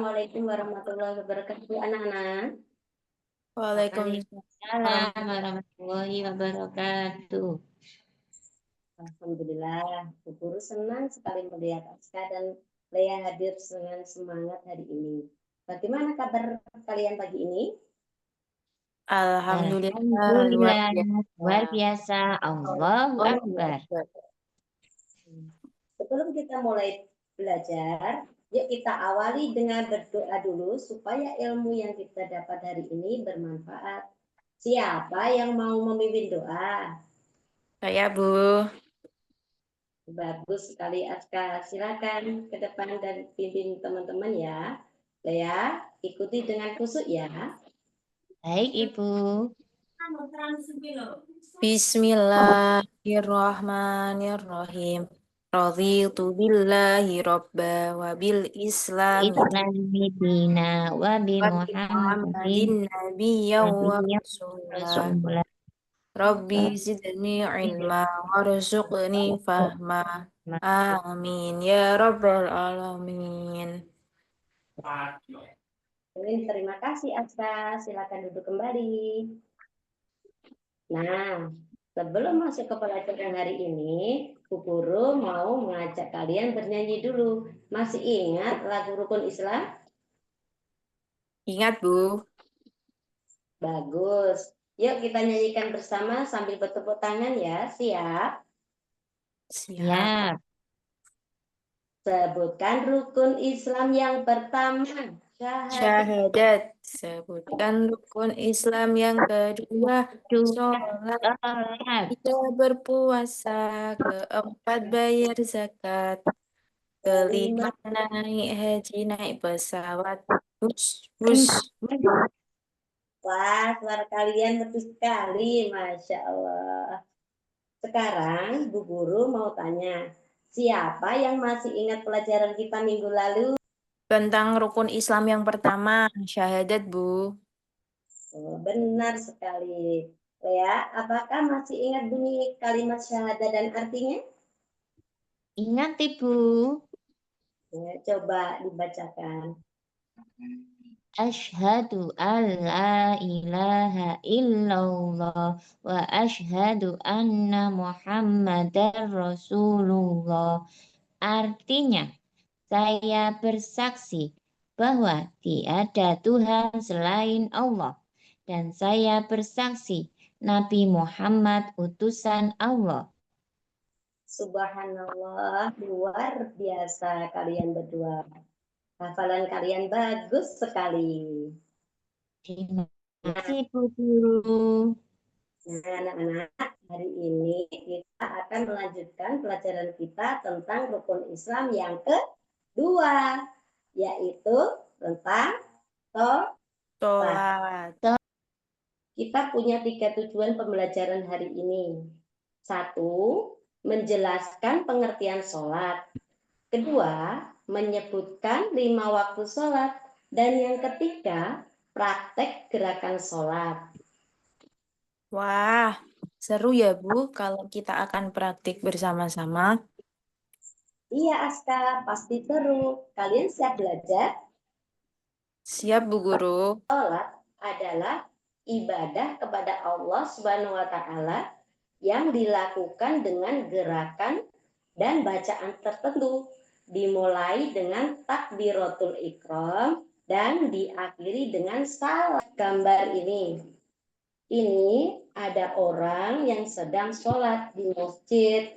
Assalamualaikum warahmatullahi wabarakatuh, anak-anak. Waalaikumsalam Waalaikumsalam warahmatullahi wabarakatuh. Alhamdulillah, Bu Guru senang sekali melihat Aska dan Lea hadir dengan semangat hari ini. Bagaimana kabar kalian pagi ini? Alhamdulillah luar Alhamdulillah, biasa. luar biasa. Allahu Akbar. Sebelum kita mulai belajar, yuk kita awali dengan berdoa dulu supaya ilmu yang kita dapat hari ini bermanfaat. Siapa yang mau memimpin doa? Saya Bu. Bagus sekali Aska. Silakan ke depan dan pimpin teman-teman ya. Lea, ikuti dengan khusyuk ya. Baik, Ibu. Bismillahirrahmanirrahim. Raditu billahi robba wa bil islami Islami dina wa bi wa bi Muhammadin Muhammadin nabiyyan wa nabiyyan rasulah. rasulullah. Rabbi zidni ilma warzuqni fahma. Amin ya rabbal alamin. Terima kasih Aska. Silakan duduk kembali. Nah, sebelum masuk ke pelajaran hari ini, Bu Guru mau mengajak kalian bernyanyi dulu. Masih ingat lagu Rukun Islam? Ingat Bu. Bagus. Yuk kita nyanyikan bersama sambil bertepuk tangan ya. Siap? Siap. Sebutkan rukun Islam yang pertama. Syahadat. Sebutkan rukun Islam yang kedua. Sholat. Sholat. Kita berpuasa. Keempat bayar zakat. Kelima naik haji, naik pesawat. Bus. Wah, suara kalian betul sekali. Masya Allah. Sekarang Bu Guru mau tanya. Siapa yang masih ingat pelajaran kita minggu lalu? Tentang rukun Islam yang pertama. Syahadat Bu. Oh, benar sekali. Lea, apakah masih ingat bunyi kalimat syahadat dan artinya? Ingat, Ibu. Ya, coba dibacakan. Asyhadu an la ilaha illallah wa asyhadu anna Muhammadar Rasulullah. Artinya, saya bersaksi bahwa tiada Tuhan selain Allah dan saya bersaksi Nabi Muhammad utusan Allah. Subhanallah, luar biasa kalian berdua. Hafalan kalian bagus sekali. Terima kasih, Bu Guru. Nah, anak-anak, hari ini kita akan melanjutkan pelajaran kita tentang rukun Islam yang kedua, yaitu tentang Sholat. Kita punya 3 tujuan pembelajaran hari ini. 1, menjelaskan pengertian sholat. Kedua, menyebutkan 5 waktu sholat. Dan yang ketiga, praktek gerakan sholat. Wah, seru ya Bu kalau kita akan praktik bersama-sama. Iya Aska, pasti seru. Kalian siap belajar? Siap Bu Guru. Sholat adalah ibadah kepada Allah Subhanahu wa Ta'ala yang dilakukan dengan gerakan dan bacaan tertentu, dimulai dengan takbiratul ikram dan diakhiri dengan salam. Gambar ini ada orang yang sedang sholat di masjid,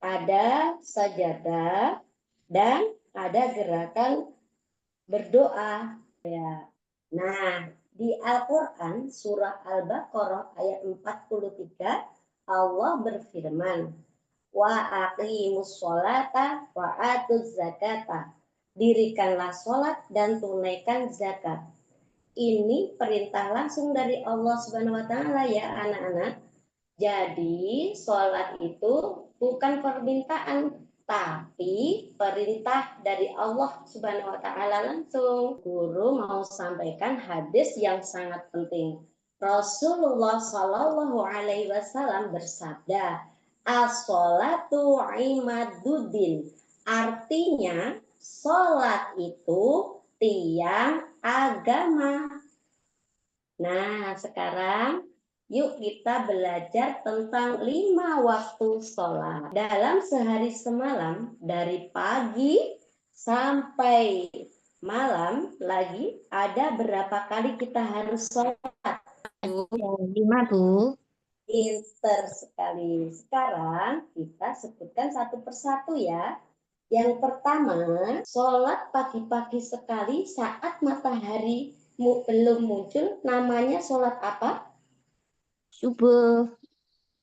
ada sajadah dan ada gerakan berdoa. Nah, di Al-Quran surah Al-Baqarah ayat 43 Allah berfirman, wa aqimus sholata wa atuz zakata. Dirikanlah sholat dan tunaikan zakat. Ini perintah langsung dari Allah Subhanahu wa Ta'ala ya anak-anak. Jadi sholat itu bukan permintaan, tapi perintah dari Allah Subhanahu wa Ta'ala langsung. Guru mau sampaikan hadis yang sangat penting. Rasulullah Shallallahu Alaihi Wasallam bersabda, as-sholatu imaduddin. Artinya sholat itu tiang agama. Nah, sekarang yuk kita belajar tentang 5 waktu sholat. Dalam sehari semalam, dari pagi sampai malam lagi, ada berapa kali kita harus sholat? Ada 5, Bu. Pinter sekali. Sekarang kita sebutkan satu persatu ya. Yang pertama, sholat pagi-pagi sekali saat matahari belum muncul, namanya sholat apa? Subuh.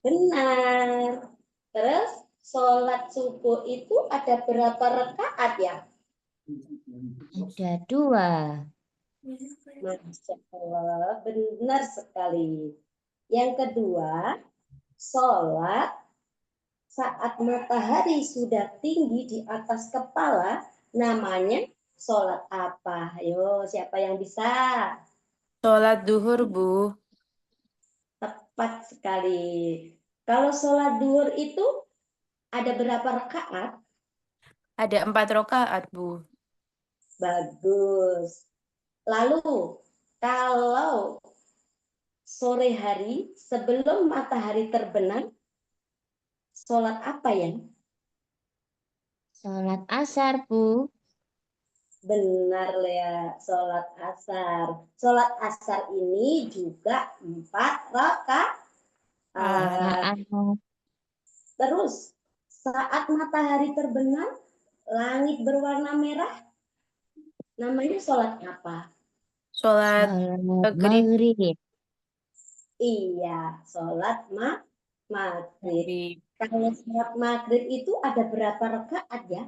Benar. Terus sholat subuh itu ada berapa rakaat ya? Ada 2. Masya Allah, benar sekali. Yang kedua, sholat saat matahari sudah tinggi di atas kepala, namanya sholat apa? Ayo, siapa yang bisa? Sholat duhur, Bu. Tepat sekali. Kalau sholat duhur itu ada berapa rakaat? Ada 4 rakaat, Bu. Bagus. Lalu, kalau sore hari sebelum matahari terbenam, sholat apa ya? Sholat asar, Bu. Benar ya, sholat asar. Sholat asar ini juga 4 rakaat. Rakaat. Terus, saat matahari terbenam, langit berwarna merah, namanya sholat apa? Sholat Sholat maghrib. maghrib. Iya, sholat maghrib. Maghrib. Kalau sholat maghrib itu ada berapa rakaat ya?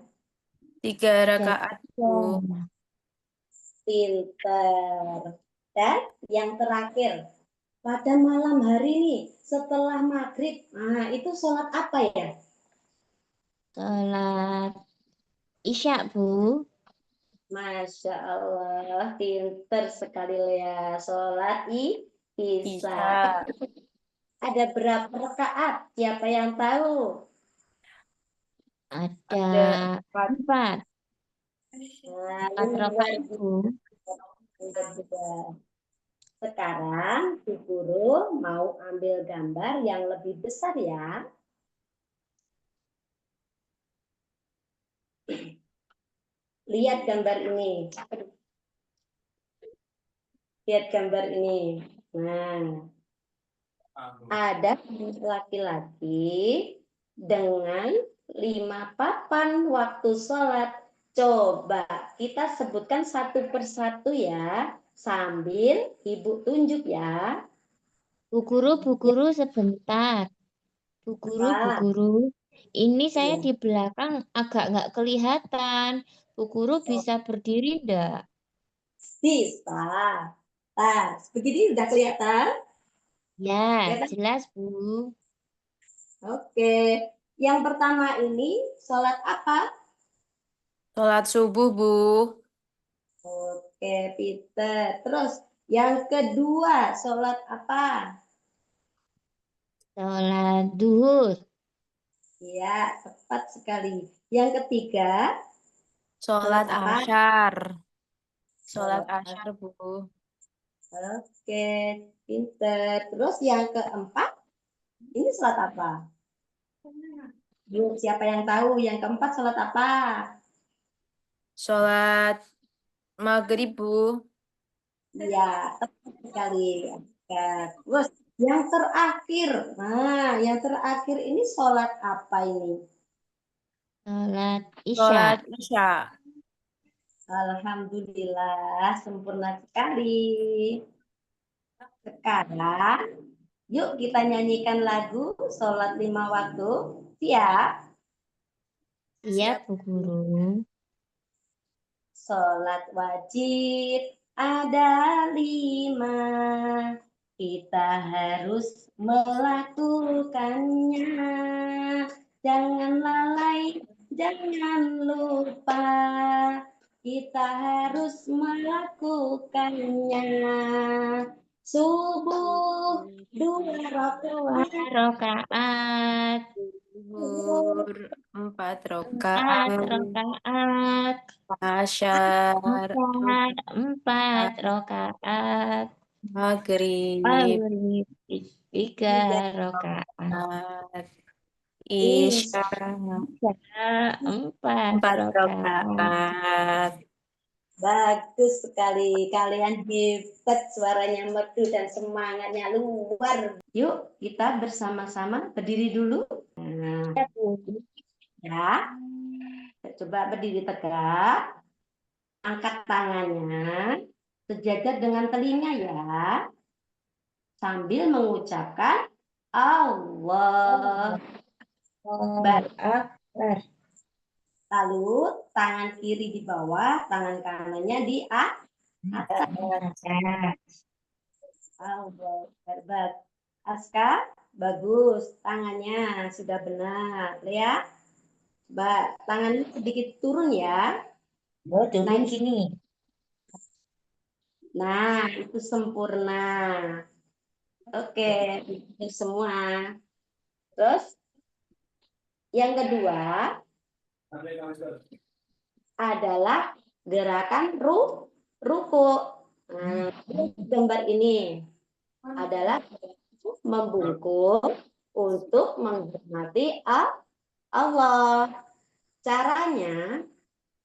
3 Ada rakaat, Bu. 3. Pinter. Dan yang terakhir, pada malam hari nih, setelah maghrib, nah itu sholat apa ya? Sholat isya, Bu. Masya Allah, pinter sekali ya. Sholat isya. Isya. Ada berapa rakaat? Siapa yang tahu? Ada Ada 4. 4. Nah, 4 ini rakaat, Bu. juga. Sekarang Bu Guru mau ambil gambar yang lebih besar ya. Lihat gambar ini. Lihat gambar ini. Nah, ada laki-laki dengan 5 papan waktu sholat. Coba kita sebutkan satu persatu ya, sambil Ibu tunjuk ya. Bu guru sebentar. Bu Apa? guru. Ini saya Iya. di belakang agak nggak kelihatan. Bu guru Oh, bisa berdiri enggak? bisa. Nah, begini udah kelihatan? Ya, Kelihatan? jelas, Bu. Oke. Yang pertama ini sholat apa? Sholat subuh, Bu. Oke, Peter. Terus yang kedua sholat apa? Sholat duhur. Ya, tepat sekali. Yang ketiga sholat Sholat apa? asyar. Sholat Sholat asyar, Bu. Oke, pinter. Terus yang keempat, ini sholat apa? Yuk, siapa yang tahu? Yang keempat sholat apa? Sholat maghrib, Bu. Iya, tepat sekali. Ya. Terus yang terakhir, nah yang terakhir ini sholat apa ini? Sholat Sholat isya. isya. Alhamdulillah, sempurna sekali. Sekarang, yuk kita nyanyikan lagu sholat 5 waktu. Siap? Iya, Siap. Bu guru. Sholat wajib ada 5. Kita harus melakukannya. Jangan lalai, jangan lupa. Kita harus melakukannya. Subuh 2 Dua rakaat, rakaat. Zuhur 4 4 rakaat. rakaat. Asyar. 4 rakaat. Maghrib. Maghrib 3 3 rakaat. Rakaat. Insya Isya. 4 4 rakaat. rakaat. Bagus sekali. Kalian hebat, suaranya merdu dan semangatnya luar. Yuk, kita bersama-sama berdiri dulu. Nah, Ya, Bu. ya. Coba berdiri tegak. Angkat tangannya sejajar dengan telinga ya. Sambil mengucapkan Allah. Allahu Akbar. Lalu tangan kiri di bawah, tangan kanannya di atas. Allah. Hebat. Aska, bagus. Tangannya sudah benar. Lihat. Mbak, tangannya sedikit turun ya. Oh, turun gini. Nah, itu sempurna. Oke, itu semua. Terus yang kedua adalah gerakan ruku. Nah, gambar ini adalah membungkuk untuk menghormati Allah. Caranya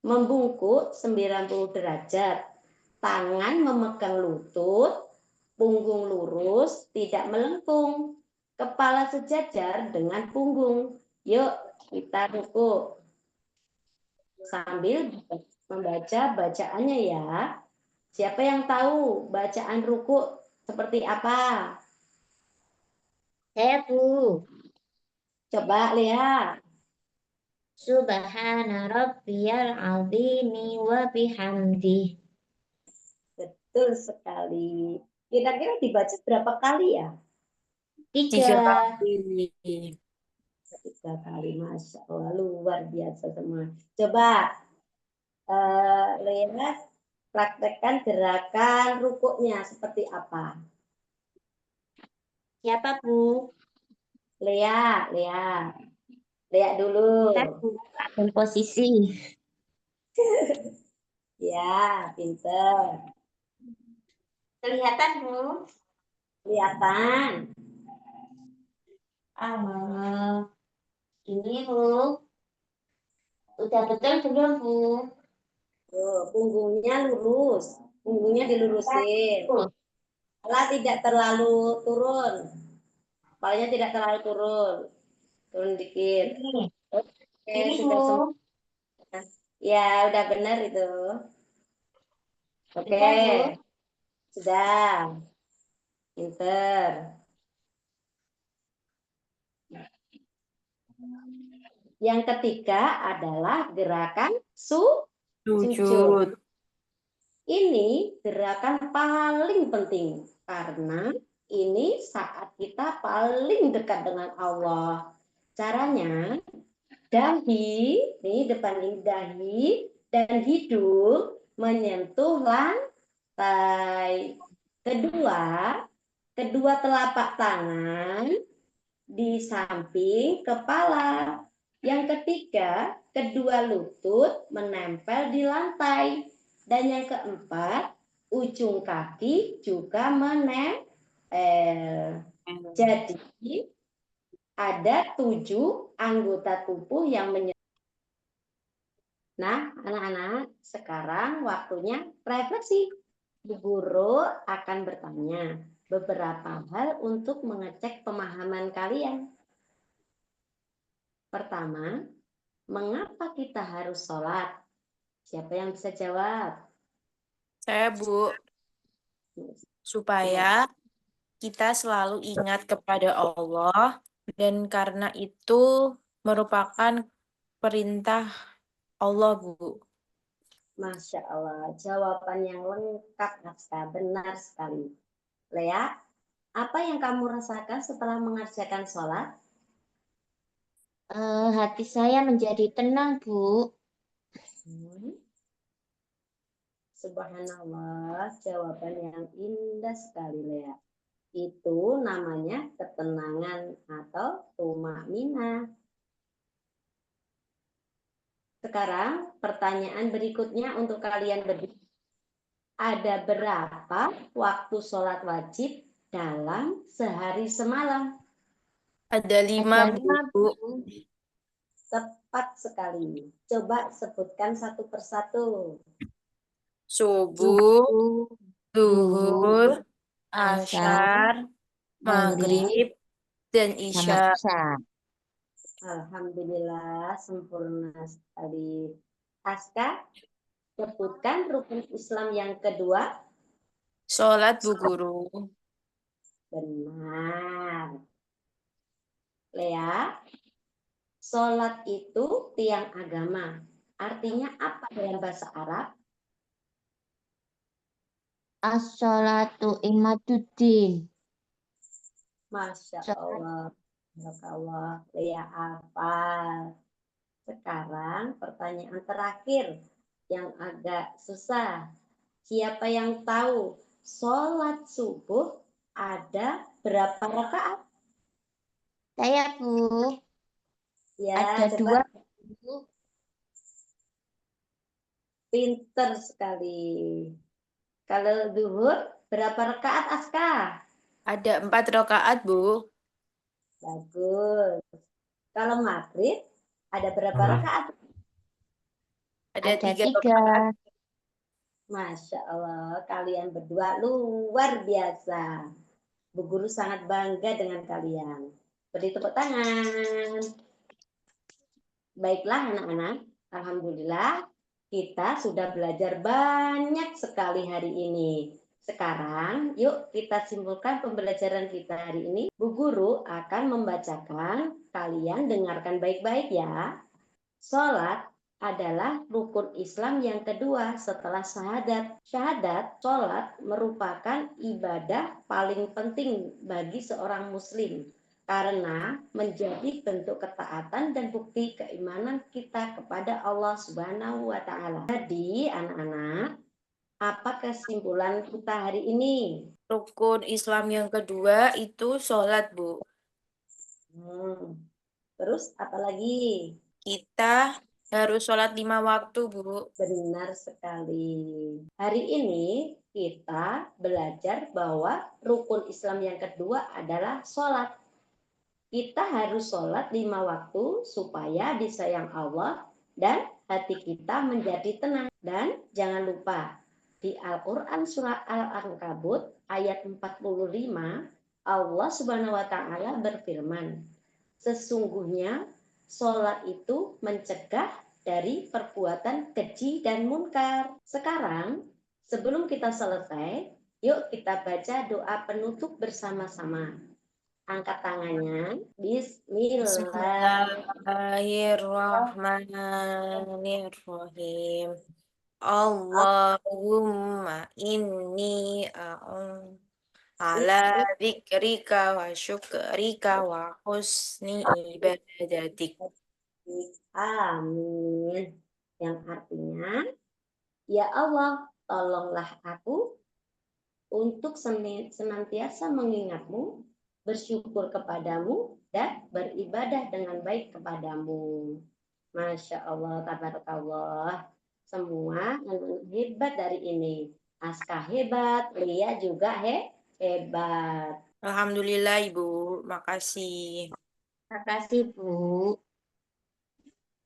membungkuk 90 derajat. Tangan memegang lutut, punggung lurus, tidak melengkung. Kepala sejajar dengan punggung. Yuk, kita ruku sambil membaca bacaannya ya. Siapa yang tahu bacaan ruku seperti apa? Saya, Bu. Coba lihat. Subhana rabbiyal azimi wa bihamdi. Betul sekali. Kira-kira dibaca berapa kali ya? 3. 3 kali. 3 kali, Masya Allah, luar biasa semua. Coba lihat, praktekkan gerakan rukuknya seperti apa. Siapa, Bu? Lihat dulu. Kan, Bu, ambil posisi. Ya, pinter. Kelihatan, Bu? Kelihatan. Ini, Bu. Udah betul belum, Bu? Tuh, punggungnya lurus. Punggungnya dilurusin. Kepala tidak terlalu turun. Kepalanya tidak terlalu turun. Turun dikit. Ini. Oke, Ini, sudah Bu. semua. Ya, udah benar itu. Oke, Sudah, Bu. sudah. Pinter. Yang ketiga adalah gerakan sujud. Sujud. Ini gerakan paling penting karena ini saat kita paling dekat dengan Allah. Caranya dahi, nih depan ini dahi dan hidung menyentuh lantai. Kedua telapak tangan di samping kepala. Yang ketiga, kedua lutut menempel di lantai. Dan yang keempat, ujung kaki juga menempel. Jadi, ada 7 anggota tubuh yang menyentuh. Nah, anak-anak, sekarang waktunya refleksi. Bu Guru akan bertanya beberapa hal untuk mengecek pemahaman kalian. Pertama, mengapa kita harus sholat? Siapa yang bisa jawab? Saya, Bu, supaya kita selalu ingat kepada Allah dan karena itu merupakan perintah Allah, Bu. Masya Allah, jawaban yang lengkap, Naska. Benar sekali. Lea, apa yang kamu rasakan setelah mengerjakan sholat? Hati saya menjadi tenang, Bu. Subhanallah, jawaban yang indah sekali, Lea. Itu namanya ketenangan atau tumaknina. Sekarang pertanyaan berikutnya untuk kalian berdua. Ada berapa waktu sholat wajib dalam sehari semalam? Ada 5, Ada 5, Bu. Bu. Tepat sekali. Coba sebutkan satu persatu. Subuh, Subuh, zuhur, asar, asyar, maghrib, maghrib, dan sama isya. isya. Alhamdulillah, sempurna sekali. Aska, sebutkan rukun Islam yang kedua. Sholat, Bu Guru. Benar. Lea, sholat itu tiang agama. Artinya apa dalam bahasa Arab? As-sholatu imaduddin. Masya Sholat Allah. Barakallah. Lea hafal. Sekarang pertanyaan terakhir yang agak susah. Siapa yang tahu sholat subuh ada berapa rakaat? saya, Bu. Ya, Ada coba 2, Bu. pinter sekali. Kalau zuhur berapa rakaat Aska? Ada 4 rakaat, Bu. Bagus. Kalau maghrib ada berapa rakaat? Ada Ada 3 3. rakaat. Masya Allah, kalian berdua luar biasa. Bu Guru sangat bangga dengan kalian. Beri tepuk tangan. Baiklah anak-anak, alhamdulillah kita sudah belajar banyak sekali hari ini. Sekarang yuk kita simpulkan pembelajaran kita hari ini. Bu Guru akan membacakan, kalian dengarkan baik-baik ya. Sholat adalah rukun Islam yang kedua setelah syahadat. Syahadat, sholat merupakan ibadah paling penting bagi seorang muslim karena menjadi bentuk ketaatan dan bukti keimanan kita kepada Allah Subhanahu wa taala. Jadi, anak-anak, apa kesimpulan kita hari ini? Rukun Islam yang kedua itu sholat, Bu. Terus apa lagi? Kita harus sholat 5 waktu, Bu. Benar sekali. Hari ini kita belajar bahwa rukun Islam yang kedua adalah sholat. Kita harus sholat 5 waktu supaya disayang Allah dan hati kita menjadi tenang. Dan jangan lupa, di Al-Quran surah Al-Ankabut ayat 45, Allah Subhanahu wa Ta'ala berfirman, sesungguhnya sholat itu mencegah dari perbuatan keji dan munkar. Sekarang, sebelum kita selesai, yuk kita baca doa penutup bersama-sama. Angkat tangannya. Bismillah. Bismillahirrahmanirrahim. Allahumma inni ala dzikrika wa syukrika wa husni ibadatik. Amin. Yang artinya, ya Allah, tolonglah aku untuk senantiasa mengingatmu, bersyukur kepadamu, dan beribadah dengan baik kepadamu. Masya Allah, tabarakallah. Semua hebat dari ini. Aska hebat, Lia juga hebat. Alhamdulillah, Ibu. Makasih. Makasih, Bu.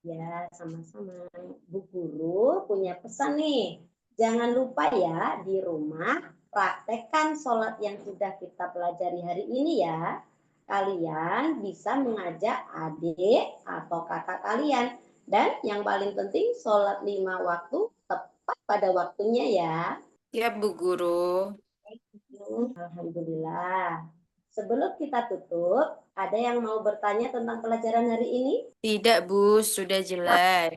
Ya, sama-sama. Bu Guru punya pesan nih. Jangan lupa ya, di rumah praktekkan sholat yang sudah kita pelajari hari ini ya. Kalian bisa mengajak adik atau kakak kalian. Dan yang paling penting, sholat 5 waktu tepat pada waktunya ya. Siap, Bu Guru. Alhamdulillah. Sebelum kita tutup, ada yang mau bertanya tentang pelajaran hari ini? Tidak, Bu. Sudah jelas.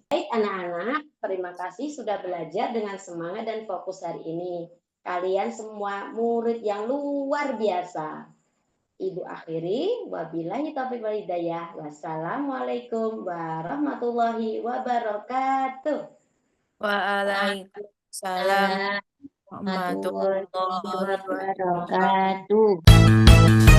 Baik anak-anak, terima kasih sudah belajar dengan semangat dan fokus hari ini. Kalian semua murid yang luar biasa. Ibu akhiri, wabillahi taufiq wal hidayah. Wassalamualaikum warahmatullahi wabarakatuh. Waalaikumsalam warahmatullahi Warahmatullahi wabarakatuh. wabarakatuh.